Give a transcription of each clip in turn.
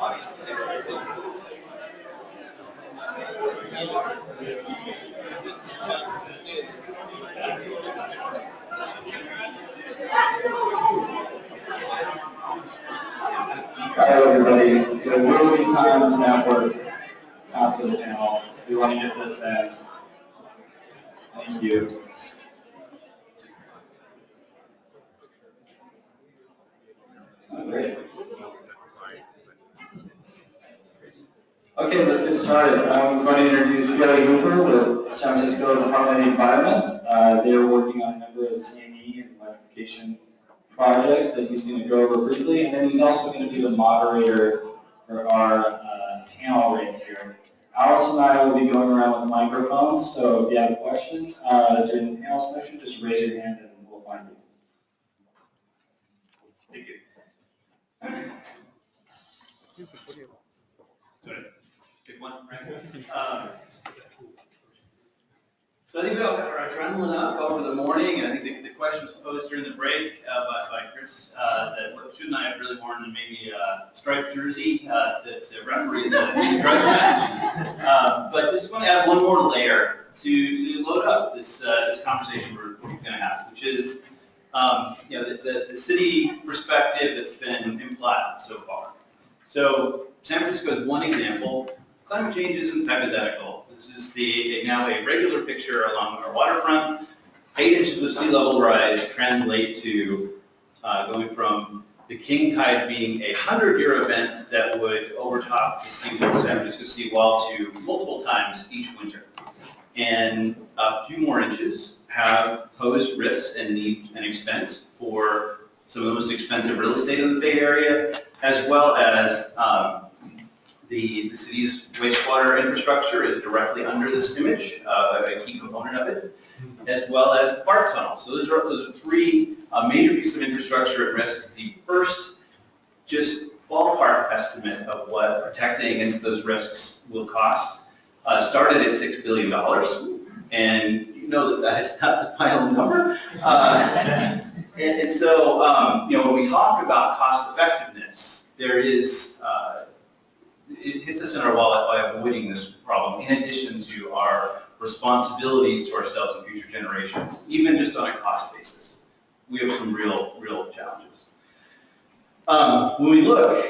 audience. Alright, everybody. There will be time to network after the panel. We want to get this in. Thank you. Great. Okay, let's get started. I'm going to introduce Billy Hooper with San Francisco Department of the Environment. They're working on a number of CME and electrification projects that he's going to go over briefly, and then he's also going to be the moderator for our panel right here. Alice and I will be going around with microphones, so if you have a question during the panel section, just raise your hand and we'll find you. Thank you. Good. Pick one, right? So I think we all got our adrenaline up over the morning, and I think the question was posed during the break by Chris that shouldn't I have really worn maybe a striped jersey to referee the drug match? But just want to add one more layer to load up this conversation we're going to have, which is the city perspective that's been implied so far. So San Francisco is one example. Climate change isn't hypothetical. This is now a regular picture along our waterfront. 8 inches of sea level rise translate to going from the king tide being a 100-year event that would overtop the San Francisco seawall to multiple times each winter. And a few more inches have posed risks and need and expense for some of the most expensive real estate in the Bay Area, as well as the city's wastewater infrastructure is directly under this image, a key component of it, as well as the BART tunnel. So those are 3 major pieces of infrastructure at risk. The first, just ballpark estimate of what protecting against those risks will cost started at $6 billion, and you know that is not the final number. And so, when we talk about cost effectiveness, there is it hits us in our wallet by avoiding this problem, in addition to our responsibilities to ourselves and future generations, even just on a cost basis. We have some real challenges. When we look,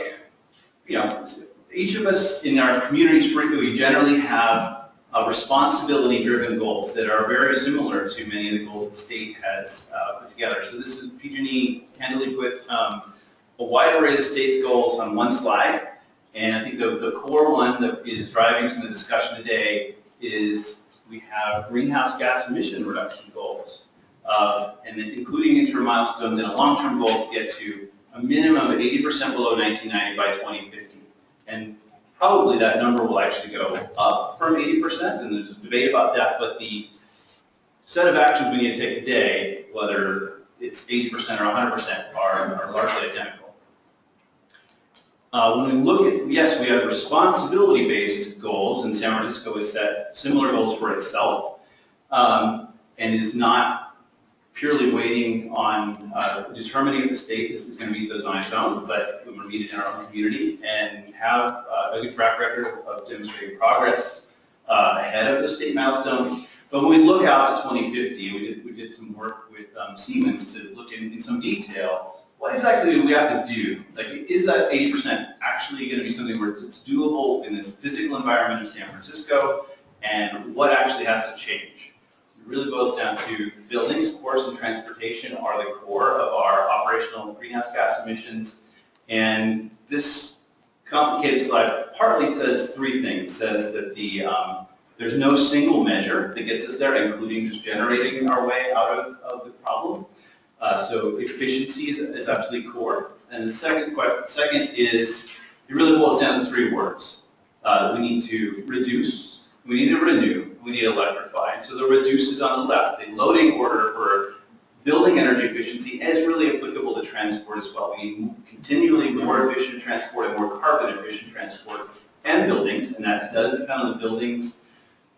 each of us in our communities, we generally have responsibility-driven goals that are very similar to many of the goals the state has put together. So this is PG&E handily put a wide array of state's goals on one slide. And I think the core one that is driving some of the discussion today is we have greenhouse gas emission reduction goals, and then including interim milestones and a long-term goal to get to a minimum of 80% below 1990 by 2050. And probably that number will actually go up from 80%, and there's a debate about that, but the set of actions we need to take today, whether it's 80% or 100%, are largely identical. When we look at, yes, we have responsibility-based goals, and San Francisco has set similar goals for itself, and is not purely waiting on determining if the state is going to meet those on its own, but we're going to meet it in our own community and have a good track record of demonstrating progress ahead of the state milestones. But when we look out to 2050, we did some work with Siemens to look in some detail. What exactly do we have to do? Like, is that 80% actually going to be something where it's doable in this physical environment of San Francisco? And what actually has to change? It really boils down to buildings, of course, and transportation are the core of our operational greenhouse gas emissions. And this complicated slide partly says 3 things. It says that there's no single measure that gets us there, including just generating our way out of the problem. So efficiency is absolutely core. And the second is, it really boils down to 3 words. We need to reduce, we need to renew, we need to electrify. So the reduce is on the left. The loading order for building energy efficiency is really applicable to transport as well. We need continually more efficient transport and more carbon efficient transport and buildings, and that does depend on the buildings,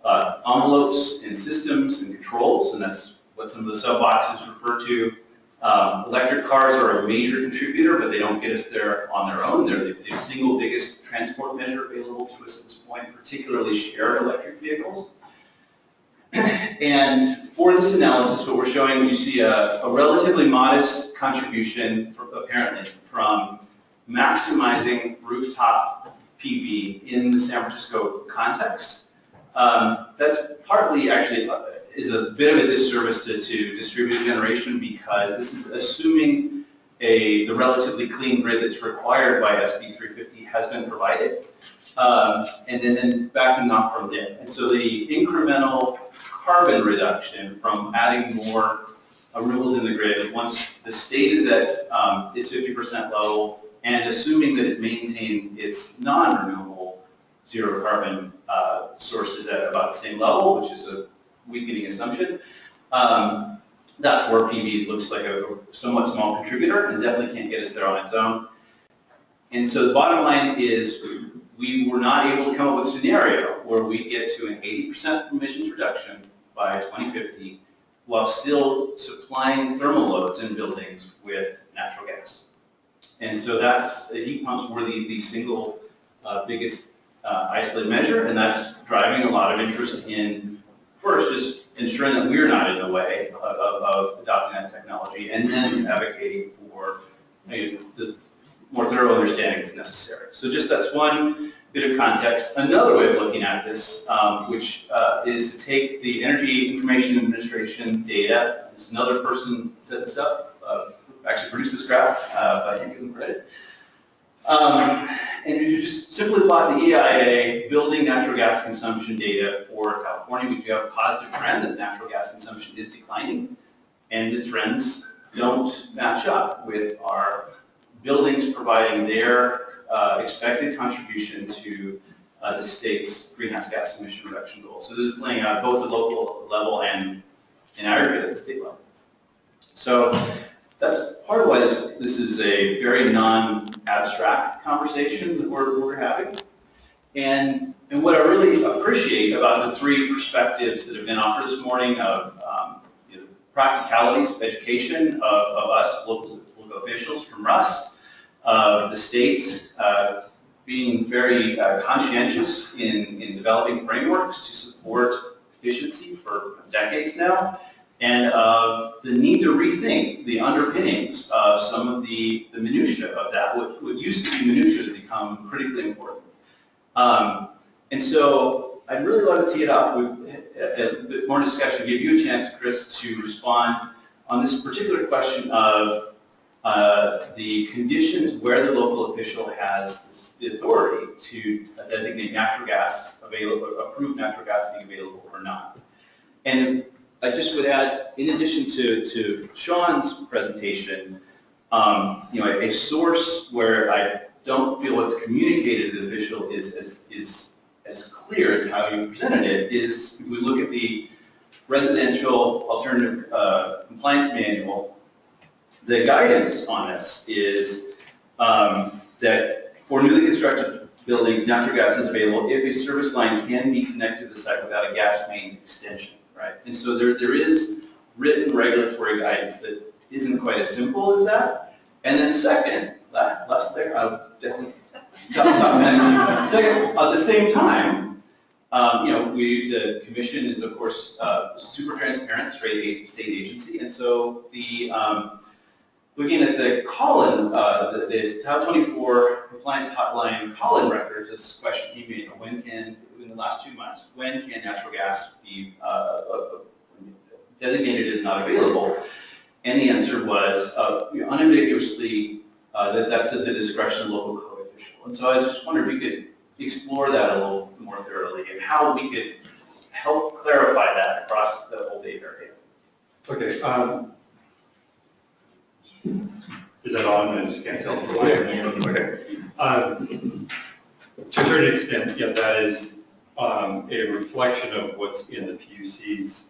envelopes and systems and controls, and that's what some of the sub-boxes refer to. Electric cars are a major contributor, but they don't get us there on their own. They're the single biggest transport measure available to us at this point, particularly shared electric vehicles. And for this analysis, what we're showing, you see a relatively modest contribution, apparently, from maximizing rooftop PV in the San Francisco context. That's partly actually is a bit of a disservice to distributed generation, because this is assuming the relatively clean grid that's required by SB 350 has been provided, and then backing off from it. And so the incremental carbon reduction from adding more renewables in the grid, once the state is at its 50% level, and assuming that it maintained its non-renewable zero carbon sources at about the same level, which is a weakening assumption, that's where PV looks like a somewhat small contributor and definitely can't get us there on its own. And so the bottom line is we were not able to come up with a scenario where we get to an 80% emissions reduction by 2050 while still supplying thermal loads in buildings with natural gas. And so that's, heat pumps were the single biggest isolated measure, and that's driving a lot of interest in, first, just ensuring that we're not in the way of adopting that technology, and then advocating for the more thorough understanding that's necessary. So just that's one bit of context. Another way of looking at this, which is to take the Energy Information Administration data. This another person set this up, actually produced this graph, but I didn't give them credit. And you just simply plot the EIA building natural gas consumption data for California. We do have a positive trend that natural gas consumption is declining, and the trends don't match up with our buildings providing their expected contribution to the state's greenhouse gas emission reduction goals. So this is playing out both at local level and in aggregate at the state level. So that's part of why this is a very non-abstract conversation that we're having. And what I really appreciate about the three perspectives that have been offered this morning of practicalities of education of us, local officials, from Russ, the state being very conscientious in developing frameworks to support efficiency for decades now, and the need to rethink the underpinnings of some of the minutiae of that. What used to be minutiae has become critically important. And so I'd really love to tee it up with a bit more discussion, give you a chance, Chris, to respond on this particular question of the conditions where the local official has the authority to designate natural gas available, approve natural gas being available or not. And I just would add, in addition to Sean's presentation, a source where I don't feel what's communicated to the official is as clear as how you presented it is, if we look at the Residential Alternative Compliance Manual, the guidance on this is that for newly constructed buildings, natural gas is available if a service line can be connected to the site without a gas main extension, right? And so there is written regulatory guidance that isn't quite as simple as that. And then second, last there, I'll definitely second, at the same time, the commission is of course super transparent, state agency, and so the looking at the call-in, the Title 24 compliance hotline call-in records, this question came in, when can, in the last 2 months, when can natural gas be designated as not available? And the answer was unambiguously that's at the discretion of the local code official. And so I just wondered if you could explore that a little more thoroughly and how we could help clarify that across the whole Bay Area. Okay. Is that on? I just can't tell. Okay. To a certain extent, yeah, that is a reflection of what's in the PUCs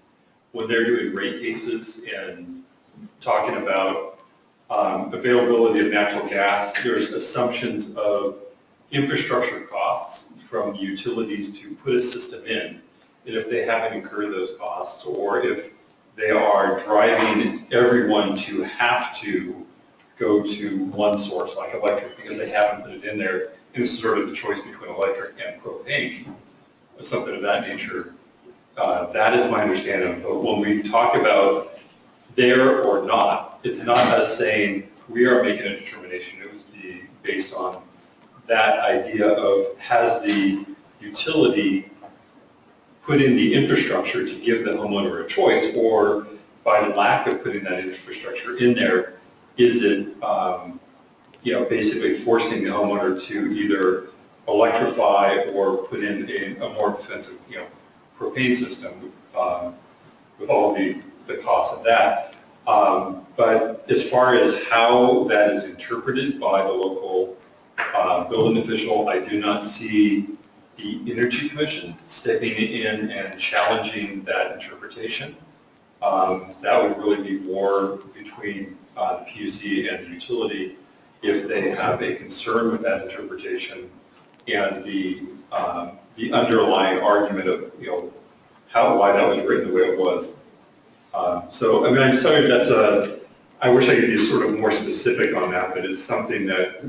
when they're doing rate cases and talking about availability of natural gas. There's assumptions of infrastructure costs from utilities to put a system in, and if they haven't incurred those costs, or if they are driving everyone to have to go to one source like electric because they haven't put it in there. And it's sort of the choice between electric and propane, or something of that nature. That is my understanding. But when we talk about there or not, it's not us saying we are making a determination. It would be based on that idea of has the utility put in the infrastructure to give the homeowner a choice, or by the lack of putting that infrastructure in there, is it basically forcing the homeowner to either electrify or put in a more expensive propane system with all the costs of that. But as far as how that is interpreted by the local building official, I do not see the Energy Commission stepping in and challenging that interpretation. That would really be more between the PUC and the utility if they have a concern with that interpretation and the underlying argument of why that was written the way it was. So I mean, I'm sorry, I wish I could be sort of more specific on that, but it's something that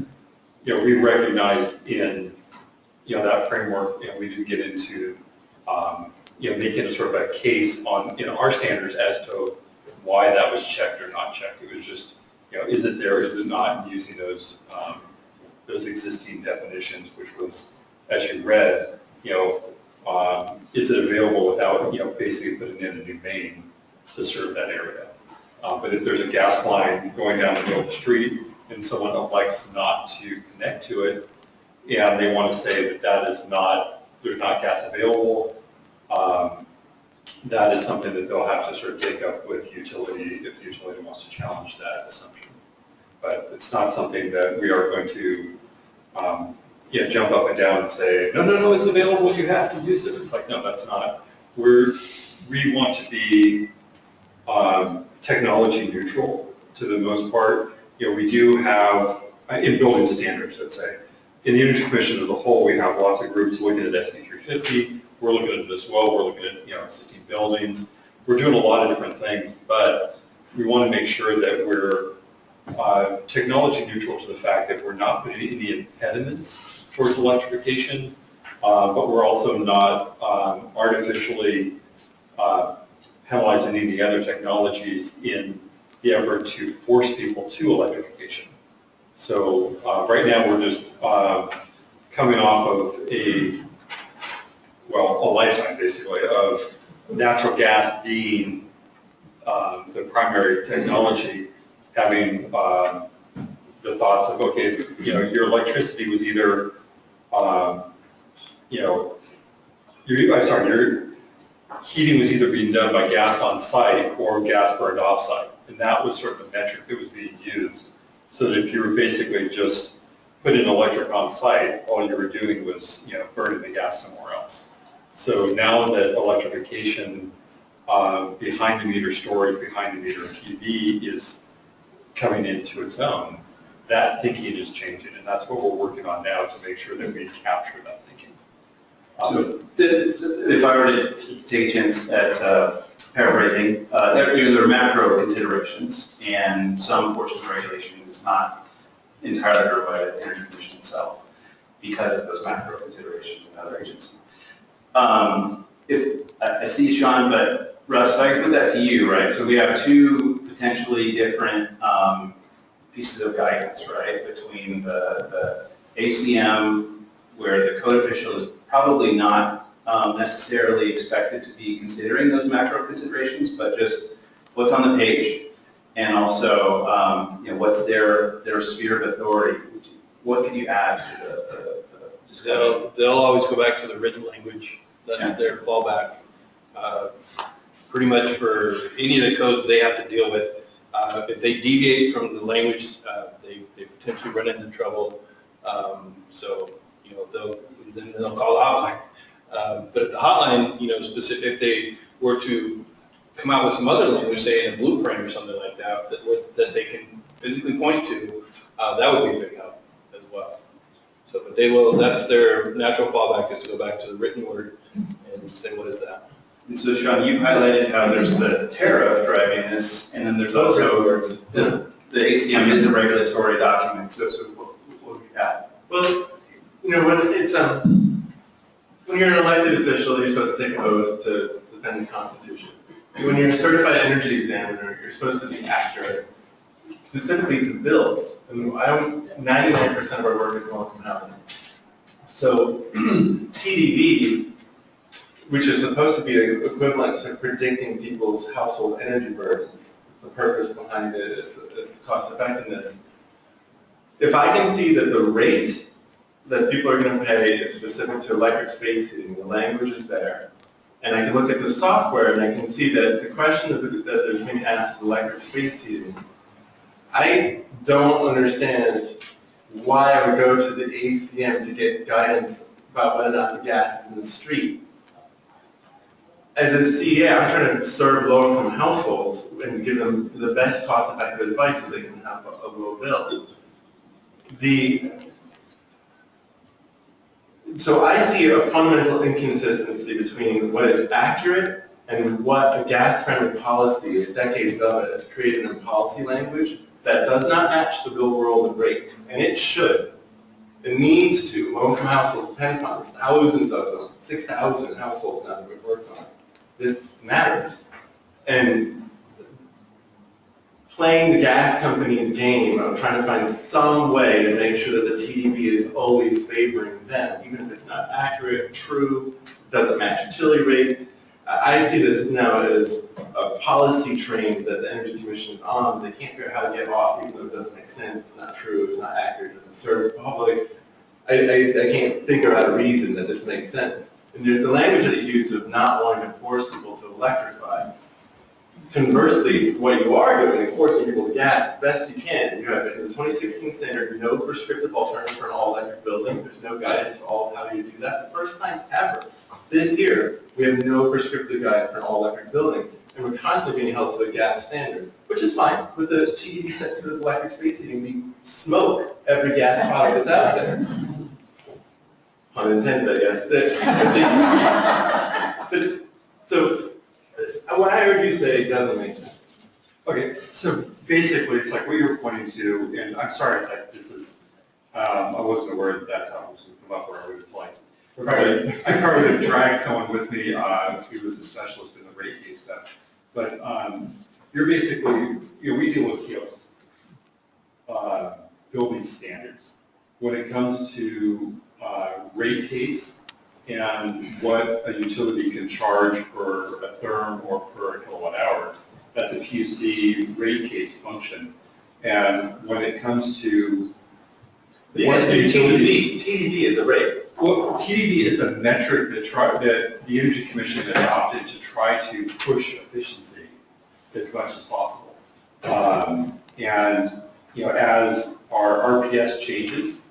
we recognized in that framework. We didn't get into making a sort of a case on our standards as to why that was checked or not checked. It was just is it there, is it not, and using those existing definitions, which was, as you read, is it available without basically putting in a new main to serve that area. But if there's a gas line going down the middle of the street and someone elects not to connect to it, and they want to say that there's not gas available, that is something that they'll have to sort of take up with utility if the utility wants to challenge that assumption. But it's not something that we are going to jump up and down and say, no, it's available, you have to use it. It's like, no, that's not. We want to be technology neutral to the most part. We do have, in building standards, let's say, in the Energy Commission as a whole, we have lots of groups looking at SB 350. We're looking at it as well. We're looking at existing buildings. We're doing a lot of different things, but we want to make sure that we're technology neutral to the fact that we're not putting any impediments towards electrification, but we're also not artificially penalizing any of the other technologies in the effort to force people to electrification. So right now we're just coming off of a lifetime basically of natural gas being the primary technology, having the thoughts of, okay, your electricity was either, your heating was either being done by gas on site or gas burned off site. And that was sort of the metric that was being used. So that if you were basically just putting electric on site, all you were doing was, burning the gas somewhere else. So now that electrification behind the meter storage, behind the meter PV is coming into its own, that thinking is changing, and that's what we're working on now to make sure that we capture that thinking. So if I were to take a chance at paraphrasing, there are macro considerations, and some portion of regulation is not entirely heard by the Energy Commission itself because of those macro considerations and other agencies. I see Sean, but Russ, if I could put that to you, right? So we have two potentially different pieces of guidance, right, between the ACM, where the code official is probably not necessarily expected to be considering those macro considerations, but just what's on the page, and also what's their sphere of authority. What can you add to the discussion? They'll always go back to the written language. That's their fallback. Pretty much for any of the codes they have to deal with, if they deviate from the language, they potentially run into trouble. So they'll call the hotline. But at the hotline, if they were to come out with some other language, say in a blueprint or something like that, that they can physically point to, that would be a big help as well. So, but they will. That's their natural fallback, is to go back to the written word and say, what is that? And so, Sean, you highlighted how there's the tariff driving this, and then there's also the ACM is a regulatory document. So what do we got? Well, you know, when you're an elected official, you're supposed to take an oath to defend the Constitution. When you're a certified energy examiner, you're supposed to be accurate, specifically to bills. And 99% of our work is in low-income housing. So TDB, which is supposed to be equivalent to predicting people's household energy burdens, the purpose behind it is cost effectiveness. If I can see that the rate that people are going to pay is specific to electric space heating, the language is there, and I can look at the software and I can see that the question that there's being asked is electric space heating, I don't understand why I would go to the ACM to get guidance about whether or not the gas is in the street. As a CA, I'm trying to serve low-income households and give them the best cost-effective advice so they can have a low bill. So I see a fundamental inconsistency between what is accurate and what a gas-friendly policy, decades of it, has created in policy language that does not match the real world of rates. And it should. It needs to. Low-income households depend upon this. Thousands of them, 6,000 households now that we've worked on. This matters. And playing the gas company's game of trying to find some way to make sure that the TDB is always favoring them, even if it's not accurate, true, doesn't match utility rates. I see this now as a policy train that the Energy Commission is on. They can't figure out how to get off, even though it doesn't make sense, it's not true, it's not accurate, it doesn't serve the public. I can't figure out a reason that this makes sense. And the language that you use of not wanting to force people to electrify, conversely, what you are doing is forcing people to gas as best you can. You have in the 2016 standard no prescriptive alternative for an all-electric building. There's no guidance for all how you do that. The first time ever this year, we have no prescriptive guidance for an all-electric building. And we're constantly being held to a gas standard, which is fine. With the TDB set to the electric space heating, we smoke every gas product that's out there. Pun intended, I guess. So what I heard you say doesn't make sense. Okay, so basically it's like what you're pointing to, and I'm sorry, it's like this is, I wasn't aware that that topic was going to come up where I would have like, I probably would have dragged someone with me who was a specialist in the rate case stuff. But you're basically, we deal with building standards when it comes to rate case and what a utility can charge for a therm or per kilowatt hour. That's a PUC rate case function. And when it comes to TDB is a rate. Well, TDB is a metric that the Energy Commission adopted to try to push efficiency as much as possible. And as our RPS changes,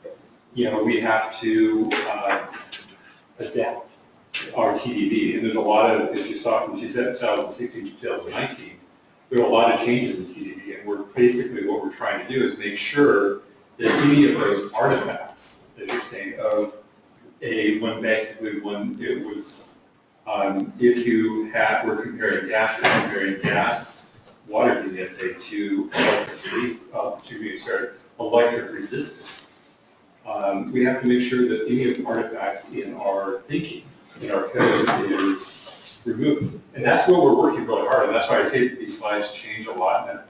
we have to adapt our TDB. And there's a lot of, as you saw from 2016 to 2019, there are a lot of changes in TDB. And we're basically what we're trying to do is make sure that any of those artifacts that you're saying of when it was, if you were comparing gas, water DSA to electric resistance. We have to make sure that any of the artifacts in our thinking, in our code, is removed. And that's what we're working really hard on. That's why I say that these slides change a lot. And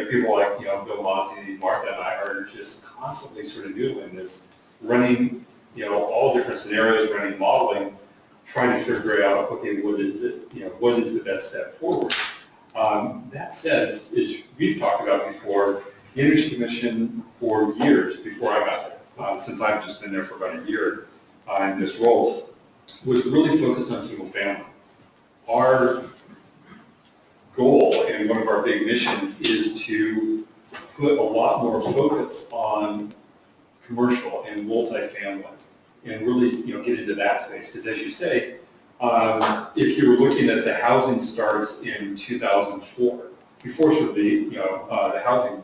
people like Bill Mozzie, Martha, and I are just constantly sort of doing this, running all different scenarios, running modeling, trying to figure out, okay, what is it? What is the best step forward? That said, as we've talked about before, the Energy Commission for years before I got there, since I've just been there for about a year in this role, was really focused on single family. Our goal and one of our big missions is to put a lot more focus on commercial and multifamily and really get into that space. Because as you say, if you're looking at the housing starts in 2004, before sort of the housing,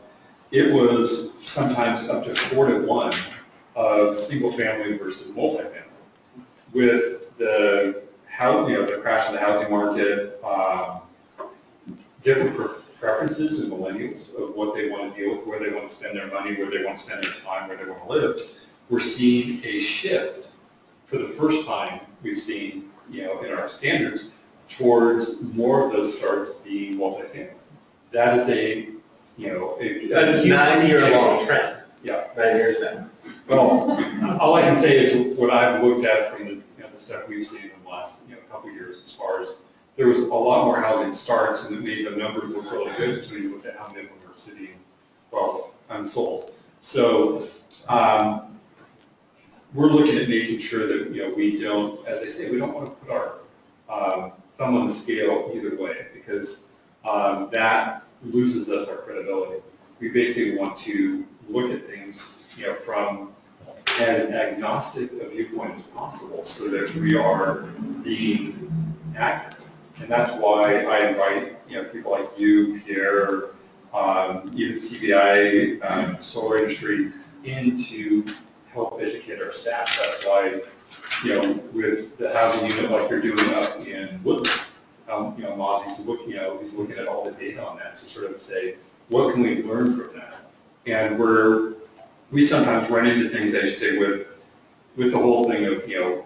it was sometimes up to 4-to-1 of single family versus multifamily. With the the crash of the housing market, different preferences in millennials of what they want to deal with, where they want to spend their money, where they want to spend their time, where they want to live. We're seeing a shift for the first time we've seen, in our standards towards more of those starts being multifamily. That is a 9-year-long trend. Yeah. 9 years now. Well, all I can say is what I've looked at from the stuff we've seen in the last couple of years, as far as there was a lot more housing starts, and it made the numbers look really good until you looked at how many of them were sitting, unsold. So we're looking at making sure that we don't, as I say, we don't want to put our thumb on the scale either way, because that loses us our credibility. We basically want to look at things from as agnostic a viewpoint as possible, so that we are being accurate. And that's why I invite people like you, Pierre, even CBI, solar industry, in to help educate our staff. That's why, with the housing unit like you're doing up in Woodland, Mozzie's looking at all the data on that to sort of say, what can we learn from that? And we sometimes run into things, as you say, with the whole thing of, the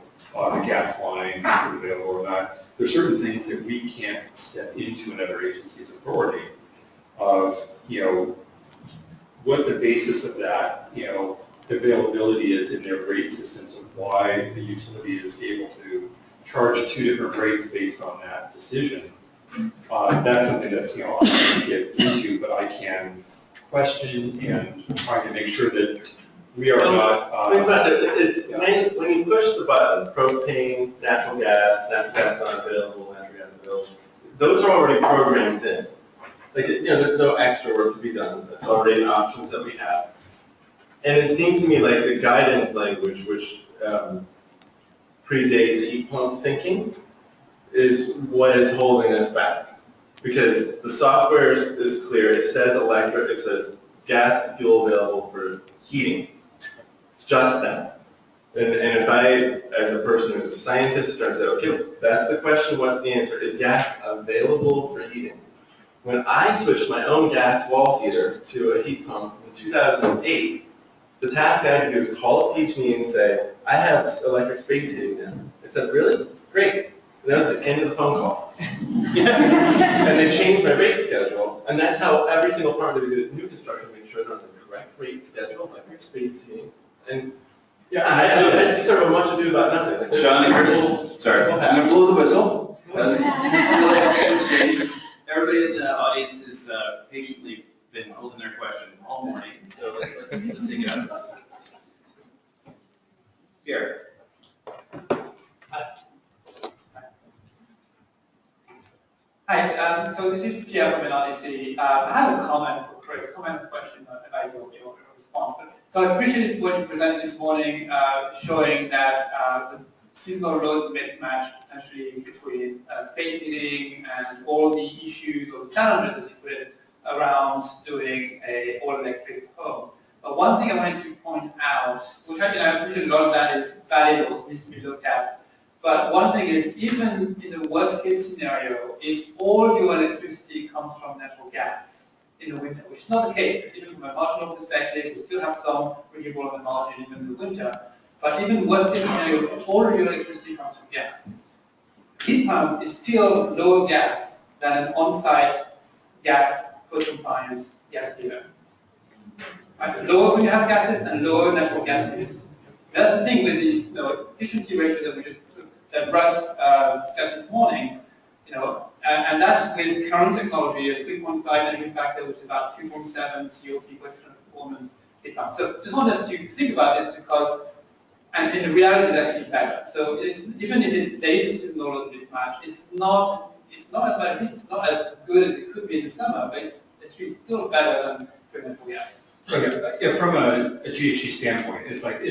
gas line, is it available or not. There's certain things that we can't step into another agency's authority of, what the basis of that, availability is in their rate systems, and why the utility is able to charge 2 different rates based on that decision. That's something that's, I can't get into, but I can question and try to make sure that we are not. Think about it. When you push the button, propane, natural gas not available, natural gas available, those are already programmed in. There's no extra work to be done. That's already options that we have. And it seems to me like the guidance language, which predates heat pump thinking, is what is holding us back. Because the software is clear. It says electric. It says gas and fuel available for heating. It's just that. And if I, as a person who's a scientist, try to say, okay, that's the question. What's the answer? Is gas available for heating? When I switched my own gas wall heater to a heat pump in 2008, the task I had to do is call up PG&E and say, I have electric space heating now. They said, really? Great. And that was the end of the phone call. And they changed my rate schedule, and that's how every single apartment they do new construction, make sure they're on the correct rate schedule, electric space heating. And I just sort of a much ado about nothing. John and Chris, sorry, I'm going to blow the whistle. Everybody in the audience has patiently been holding their questions all morning, so let's take it out. Here. Hi, so this is Pierre from NRDC. I have a comment for Chris, comment and question, I will be your response. So I appreciate what you presented this morning, showing that the seasonal load mismatch potentially between space heating and all the issues or challenges, as you put it, around doing a all-electric home. But one thing I wanted to point out, which I appreciate a lot of that is valid or needs to be looked at. But one thing is, even in the worst case scenario, if all your electricity comes from natural gas in the winter, which is not the case, even from a marginal perspective, we still have some renewable on the margin even in the winter. But even worst case scenario, if all of your electricity comes from gas, heat pump is still lower gas than an on-site gas code-compliant gas heater. Right? Lower greenhouse gases and lower natural gas use. That's the thing with these efficiency ratio that Russ discussed this morning, and that's with current technology, a 3.5 energy factor, which is about 2.7 COP question of performance heat pump. So just want us to think about this because, and in the reality, it's actually better. So even if it's days seasonal load mismatch, it's not as bad. It's not as good as it could be in the summer, but it's really still better than natural gas. Okay. Yeah, from a GHG standpoint, it's like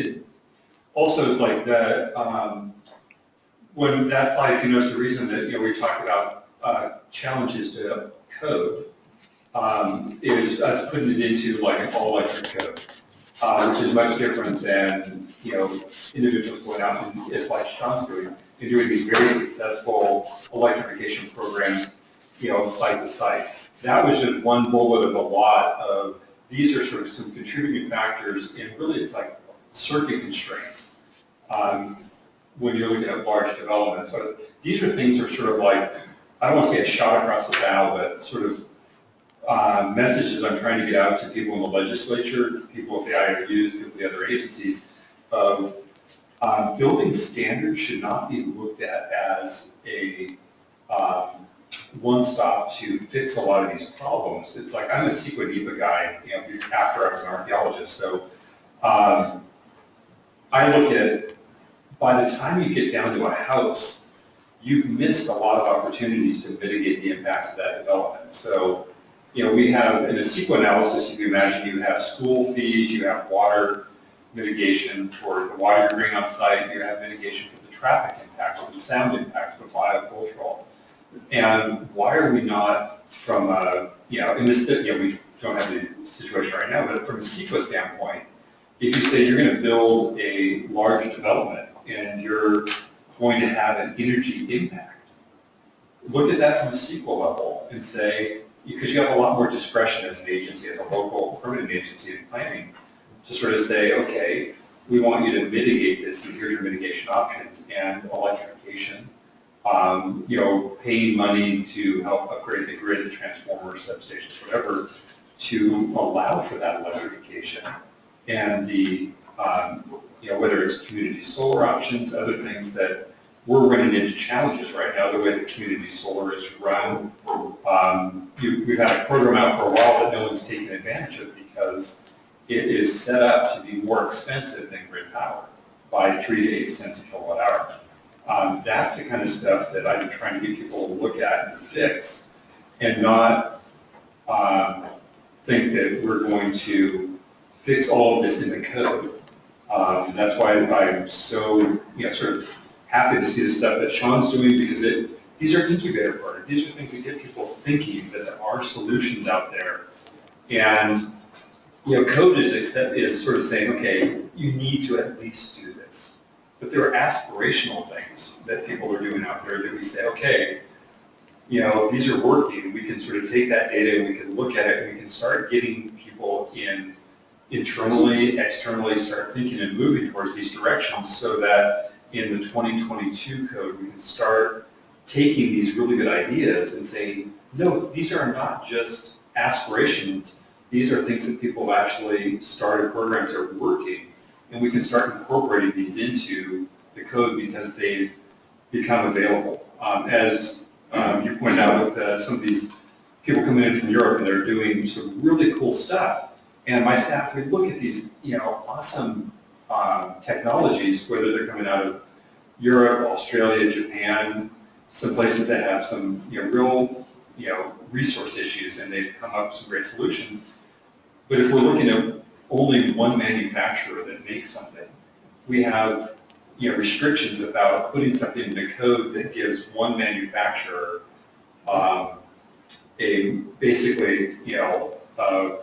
also, it's like the when that slide, if you notice the reason that we talked about challenges to code is us putting it into like an all-electric code. which is much different than, individuals going out and, it's like Sean's doing, and doing these very successful electrification programs, site to site. That was just one bullet of a lot of, these are sort of some contributing factors, and really it's like circuit constraints when you're looking at large development. So these are things that are sort of like, I don't want to say a shot across the bow, but sort of messages I'm trying to get out to people in the legislature, people at the IOUs, people at the other agencies, of building standards should not be looked at as a one-stop to fix a lot of these problems. It's like, I'm a CEQA NEPA guy, after I was an archaeologist, so I look at, by the time you get down to a house, you've missed a lot of opportunities to mitigate the impacts of that development. So, we have, in a CEQA analysis, you can imagine you have school fees, you have water mitigation for the water you bring on site, you have mitigation for the traffic impacts, for the sound impacts, for biocultural. And why are we not from in this, we don't have the situation right now, but from a CEQA standpoint, if you say you're going to build a large development and you're going to have an energy impact, look at that from a CEQA level and say, because you have a lot more discretion as an agency, as a local permitting agency in planning, to sort of say, okay, we want you to mitigate this, and here's your mitigation options, and electrification, paying money to help upgrade the grid, the transformers, substations, whatever, to allow for that electrification. And the, whether it's community solar options, other things that we're running into challenges right now, the way the community solar is run. We've had a program out for a while that no one's taken advantage of because it is set up to be more expensive than grid power by 3 to 8 cents a kilowatt hour. That's the kind of stuff that I've been trying to get people to look at and fix, and not think that we're going to fix all of this in the code. That's why I'm so sort of happy to see the stuff that Sean's doing, because these are incubator projects. These are things that get people thinking that there are solutions out there. And code is sort of saying, okay, you need to at least do this. But there are aspirational things that people are doing out there that we say, okay, these are working. We can sort of take that data and we can look at it and we can start getting people internally, externally, start thinking and moving towards these directions, so that in the 2022 code, we can start taking these really good ideas and saying, no, these are not just aspirations. These are things that people have actually started programs that are working, and we can start incorporating these into the code because they've become available. As you pointed out, with some of these people coming in from Europe, and they're doing some really cool stuff. And my staff would look at these, awesome technologies, whether they're coming out of Europe, Australia, Japan, some places that have some, real, resource issues, and they've come up with some great solutions. But if we're looking at only one manufacturer that makes something, we have, restrictions about putting something in the code that gives one manufacturer basically, a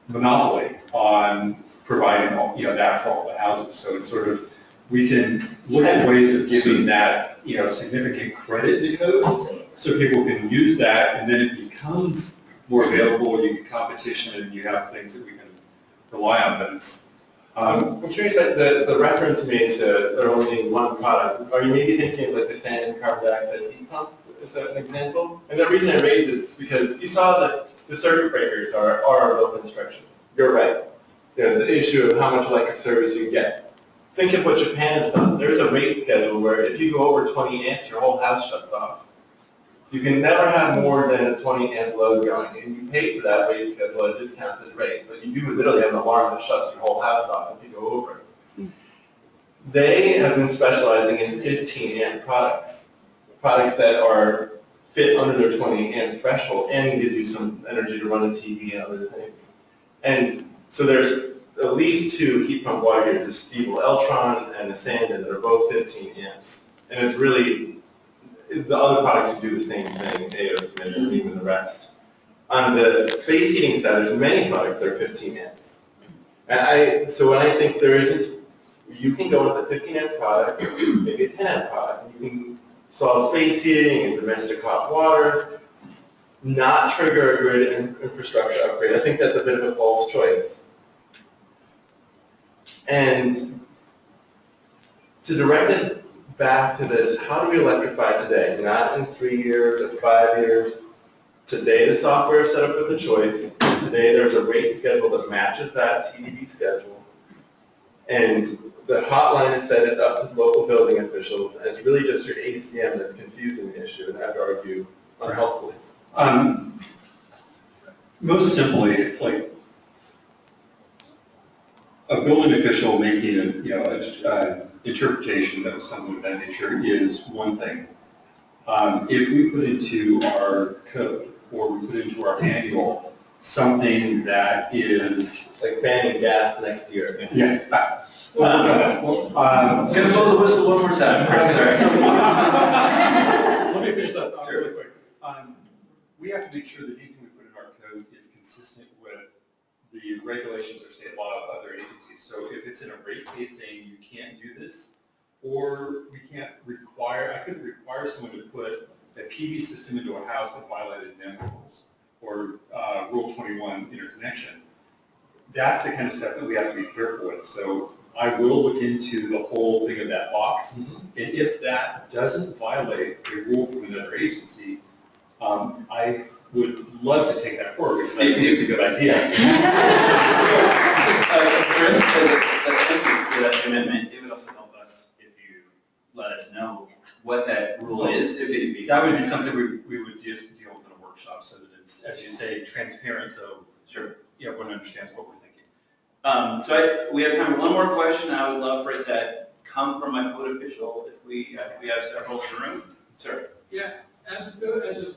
monopoly on providing, that for all the houses. So it's sort of, we can look at ways of giving that, significant credit in the code, so people can use that, and then it becomes more available. You get competition, and you have things that we can rely on. But it's, I'm curious, like the reference made to there only being one product. Are you maybe thinking of like the sand and carbon dioxide heat pump as an example? And the reason I raise this is because you saw that the circuit breakers are open construction. You're right. The issue of how much electric service you get. Think of what Japan has done. There's a rate schedule where if you go over 20 amps, your whole house shuts off. You can never have more than a 20 amp load going, and you pay for that rate schedule at a discounted rate, but you do literally have an alarm that shuts your whole house off if you go over it. They have been specializing in 15 amp products that fit under their 20 amp threshold and gives you some energy to run a TV and other things. And so there's at least 2 heat pump water heaters, the Stiebel Eltron and the Sandin, that are both 15 amps. And it's really, the other products do the same thing, A.O. Smith and even the rest. On the space heating side, there's many products that are 15 amps. So when I think there isn't, you can go with a 15 amp product, maybe a 10 amp product, and you can solve space heating and domestic hot water, not trigger a grid infrastructure upgrade. I think that's a bit of a false choice. And to direct us back to this, how do we electrify today? Not in 3 years or 5 years. Today the software is set up with a choice. Today there's a rate schedule that matches that TDP schedule. And the hotline is said it's up to local building officials, and it's really just your ACM that's confusing the issue, and I'd argue unhelpfully. Most simply, it's like a building official making an interpretation of something of that nature is one thing. If we put into our code or we put into our manual something that is Like banning gas next year. yeah. I'm going to blow the whistle one more time. Let me finish that thought really quick. We have to make sure that anything we put in our code is consistent with the regulations or state law of other agencies. So if it's in a rate case saying you can't do this, or we can't require, I couldn't require someone to put a PV system into a house that violated NEM rules or Rule 21 interconnection. That's the kind of stuff that we have to be careful with. So I will look into the whole thing of that box, and if that doesn't violate a rule from another agency, I would love to take that forward because I think it's a good idea. Chris, thank you for that commitment. It would also help us if you let us know what that rule is. If it, That would be something we would just deal with in a workshop so that it's, as you say, transparent so sure. everyone understands what we're thinking. We have time for one more question. I would love for it to come from my code official if we have several in the room. Sir. Yeah, as a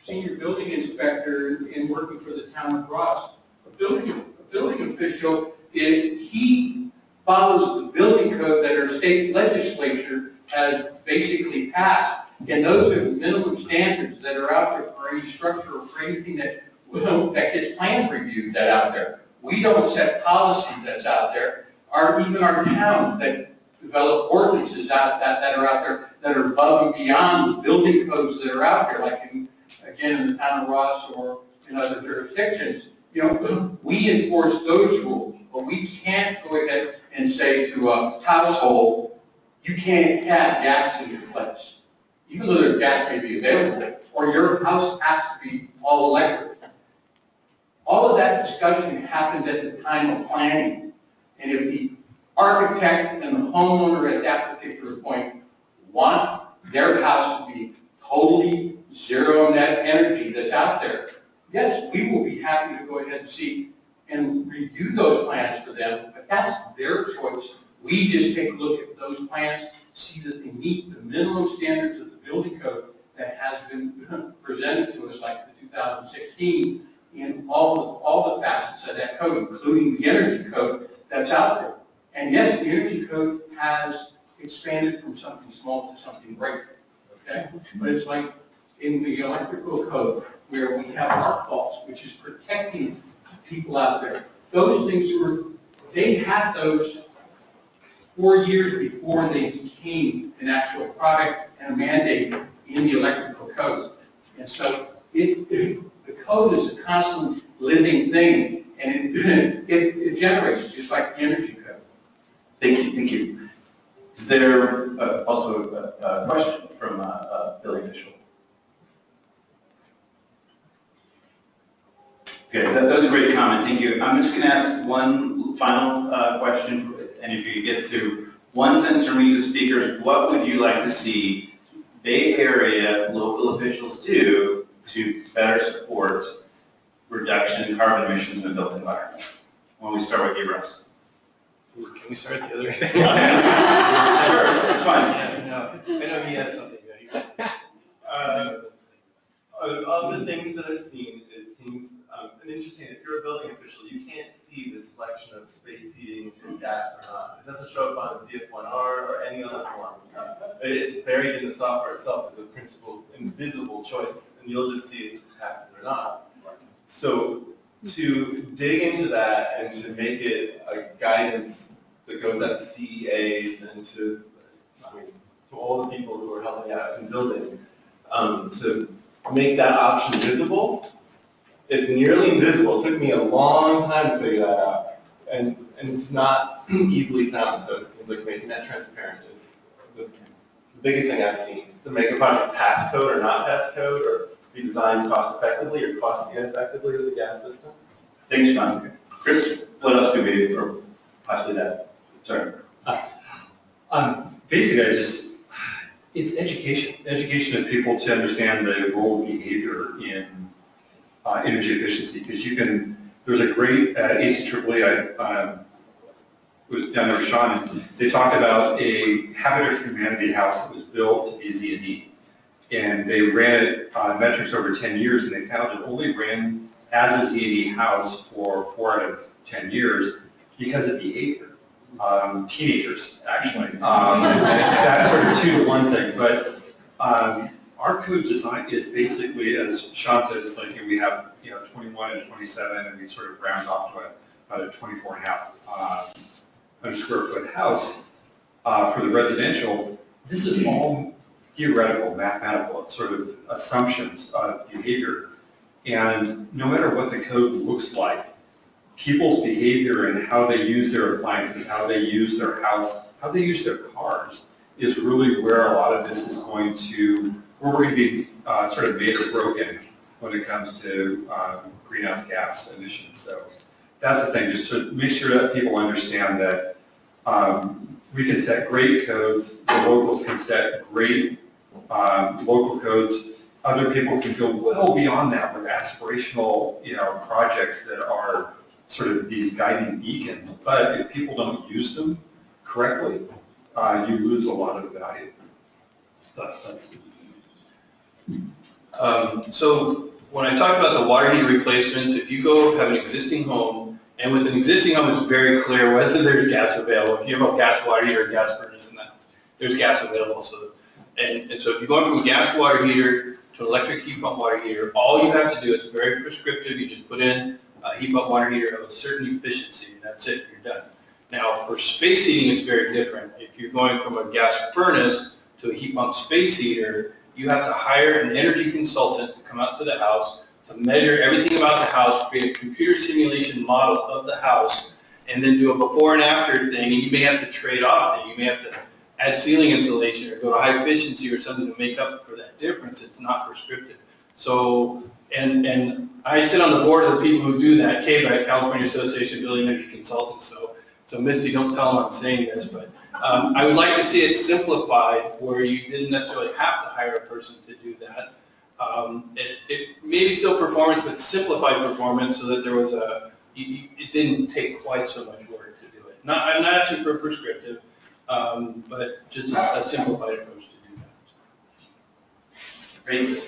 senior building inspector and working for the town of Ross, a building official he follows the building code that our state legislature has basically passed. And those are the minimum standards that are out there for any structure or for anything that gets plan reviewed that's out there. We don't set policy that's out there. Even our towns that develop ordinances that are out there that are above and beyond the building codes that are out there, like in the town of Ross or in other jurisdictions. We enforce those rules, but we can't go ahead and say to a household, you can't have gas in your place, even though their gas may be available, or your house has to be all electric. All of that discussion happens at the time of planning. And if the architect and the homeowner at that particular point want their house to be totally zero net energy that's out there, yes, we will be happy to go ahead and see and review those plans for them, but that's their choice. We just take a look at those plans, see that they meet the minimum standards of the building code that has been presented to us, like the 2016, in all the facets of that code, including the energy code that's out there. And yes, the energy code has expanded from something small to something greater, okay? But it's like in the electrical code where we have arc faults, which is protecting people out there. Those things they had those 4 years before they became an actual product and a mandate in the electrical code. And so the code is a constant living thing, and it generates just like the energy code. Thank you. Is there also a question from a building official? Good, that was a great comment, thank you. I'm just going to ask one final question, and if you get to one sentence from each of the speakers, what would you like to see Bay Area local officials do to better support reduction in carbon emissions in the built environment? Why don't we start with you, Russ? Can we start the other end? Sure, that's fine. I know he has something. Of the things that I've seen, it seems and interesting. If you're a building official, you can't see the selection of space heating is gas or not. It doesn't show up on a CF1R or any other form. It's buried in the software itself as a principal invisible choice, and you'll just see if it passes or not. So to dig into that and to make it a guidance that goes out to CEAs and to, I mean, to all the people who are helping out in building, to make that option visible. It's nearly invisible. It took me a long time to figure that out. And it's not easily found, so it seems like making that transparent is the biggest thing I've seen. To make a project pass code or not pass code, or be designed cost effectively or cost ineffectively with the gas system. Thanks, John. Chris, what else could be, or possibly that? Sorry. Basically, it's education of people to understand the role of behavior in energy efficiency, because there's a great, ACEEE, I was down there with Sean, and they talked about a Habit of Humanity house that was built to be Z&E. And they ran it metrics over 10 years, and they found it only ran as a Z&E house for 4 out of 10 years because of behavior. Teenagers, actually. That's sort of 2 to 1 thing. But our code design is basically, as Sean says, it's like we have 21 and 27, and we sort of round off to about a 24.5 square foot house for the residential. This is all theoretical, mathematical, sort of assumptions of behavior. And no matter what the code looks like, people's behavior and how they use their appliances, how they use their house, how they use their cars is really where a lot of this is going to, where we're going to be sort of made or broken when it comes to greenhouse gas emissions. So that's the thing, just to make sure that people understand that we can set great codes, the locals can set great local codes, other people can go well beyond that with aspirational projects that are sort of these guiding beacons, but if people don't use them correctly, you lose a lot of the value. So when I talk about the water heater replacements, if you go have an existing home, and with an existing home it's very clear whether there's gas available. If you have a gas water heater or gas furnace in the house, there's gas available. So, and so if you're going from a gas water heater to an electric heat pump water heater, all you have to do, it's very prescriptive, you just put in a heat pump water heater of a certain efficiency, and that's it, you're done. Now, for space heating, it's very different. If you're going from a gas furnace to a heat pump space heater, you have to hire an energy consultant to come out to the house, to measure everything about the house, create a computer simulation model of the house, and then do a before and after thing, and you may have to trade off it. You may have to add ceiling insulation or go to high efficiency or something to make up for that difference. It's not prescriptive. So, and I sit on the board of the people who do that, KBAC, California Association of Building Energy Consultants. So Misty, don't tell them I'm saying this, but I would like to see it simplified where you didn't necessarily have to hire a person to do that. It maybe still performance, but simplified performance so that there was it didn't take quite so much work to do it. I'm not asking for a prescriptive, but just a simplified approach to do that. Great.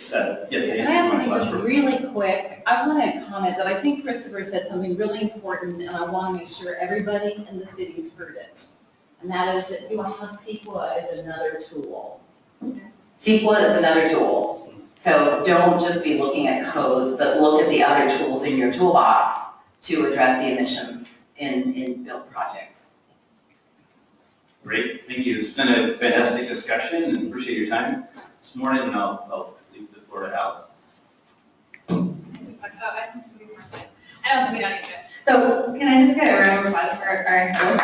Yes, Can I have something just really quick? I want to comment that I think Christopher said something really important, and I want to make sure everybody in the city's heard it. And that is that you have CEQA as another tool. CEQA is another tool. So don't just be looking at codes, but look at the other tools in your toolbox to address the emissions in built projects. Great, thank you. It's been a fantastic discussion, and appreciate your time this morning, and I'll leave the floor to Alex. I don't think we don't need to. So can I just get a round of applause for our host?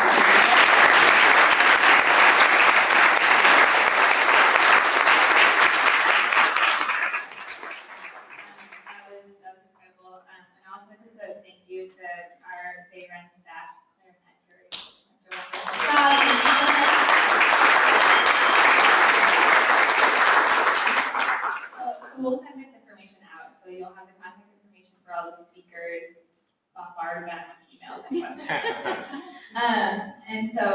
That was incredible. And I also want to say thank you to our BayREN staff, Claire and Terry, for such a wonderful job. We'll send this information out, so you'll have the contact information for all the speakers, bombarded with emails and questions. And so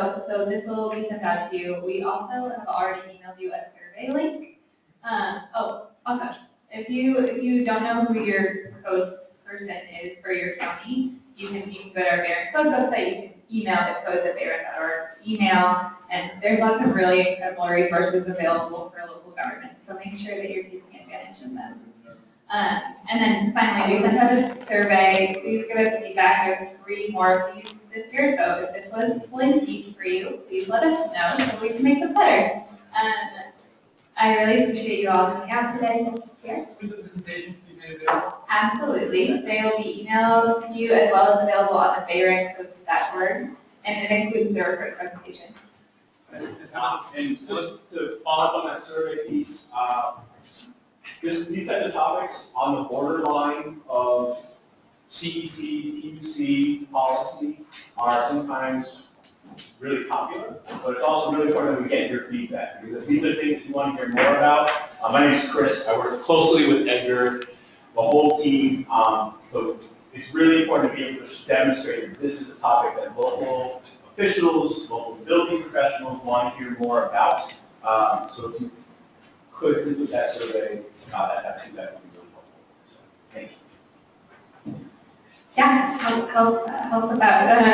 this will be sent out to you. We also have already emailed you a survey link. Also, if you don't know who your codes person is for your county, you can go to our BayREN Code website. You can email the codes at BayREN.org email, and there's lots of really incredible resources available for local government. So make sure that you're taking advantage of them. And then finally, we sent out a survey. Please give us feedback. We have 3 more fees this year, so if this was lengthy for you, please let us know so we can make them better. I really appreciate you all coming out today. Here. Will the presentations be made available? Absolutely. They will be emailed to you as well as available on the BayREN codes dashboard, and it includes the recorded presentations. And just to follow up on that survey piece, these type of topics on the borderline of CEC, PUC policies are sometimes really popular, but it's also really important that we get your feedback, because if these are things that you want to hear more about, my name is Chris, I work closely with Edgar, the whole team, but it's really important to be able to demonstrate that this is a topic that local officials, local building professionals want to hear more about. So if you could complete that survey, that would be really helpful. So, thank you. Yeah, help us out.